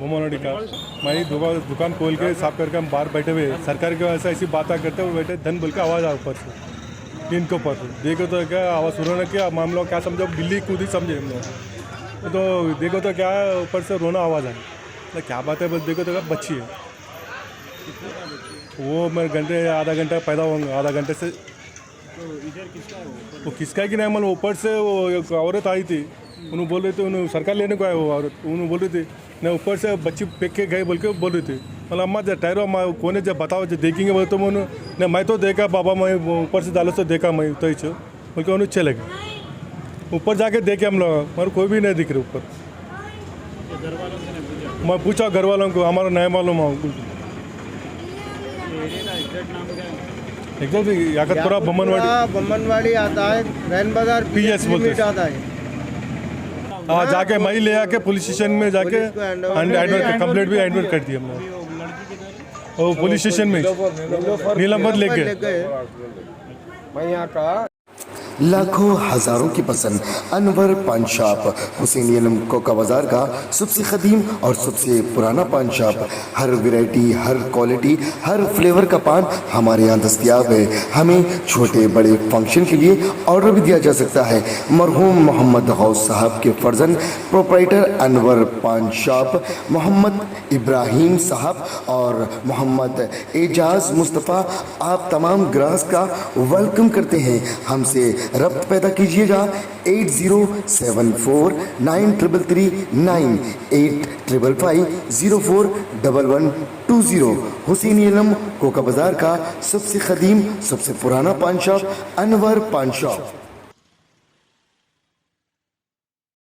मोमोनोडी का मैं दुकान खोल के साफ करके हम बाहर बैठे हुए सरकार के वजह से ऐसी बातें करते हुए बैठे धन बोल के आवाज़ आ ऊपर से टीन के ऊपर देखो तो क्या आवाज़ सुनो ना क्या हम लोग क्या समझो बिल्ली कूदी समझे हम लोग तो देखो तो क्या ऊपर से रोना आवाज़ आए तो क्या बात है बस देखो तो क्या बच्ची है वो मैं घंटे आधा घंटा पैदा होंगे आधा घंटे से तो इधर किसका है वो किसका कि नहीं मतलब ऊपर से वो एक औरत आई थी उन्होंने बोल रहे थे उन्होंने सरकार लेने को आया वो औरत उन्होंने बोल रही थी नहीं ऊपर से बच्ची फेंक के गए बोल के बोल रही थी मतलब अम्मा जब ठहरो अम्मा कौन है जब बताओ जब देखेंगे बोले तो नहीं मैं तो देखा बाबा मैं ऊपर से डालो तो देखा मैं तो ही बोल के उन्हें चले गए ऊपर जाके देखे हम लोग मगर कोई भी नहीं दिख रहे ऊपर घर वालों से नहीं पूछा मैं पूछा घर वालों को हमारा नया मालूम है एरिया का एग्जैक्ट नाम क्या है एकदम याकतपुरा बम्मनवाड़ी आता है रैन बाजार PS बोलते हैं। आता है हाँ जाके मैं ले आके पुलिस स्टेशन में जाके कंप्लेंट भी एडमिट कर दी हमने वो लड़की किधर वो पुलिस स्टेशन में नीलमत लेके मैं यहाँ का लाखों हजारों की पसंद अनवर पान शॉप हुसैनी अलम कोका बाजार का सबसे कदीम और सबसे पुराना पान शॉप हर वैरायटी हर क्वालिटी हर फ्लेवर का पान हमारे यहाँ दस्तियाब है। हमें छोटे बड़े फंक्शन के लिए ऑर्डर भी दिया जा सकता है। मरहूम मोहम्मद गौस साहब के फर्जन प्रोप्राइटर अनवर पान शॉप मोहम्मद इब्राहिम साहब और मोहम्मद एजाज मुस्तफ़ा आप तमाम ग्राहक का वेलकम करते हैं। हमसे रब्त पैदा कीजिएगा 8074933339 8555041120। हुसैनी अलम कोका बाजार का सबसे कदीम सबसे पुराना पान शॉप अनवर पान शॉप।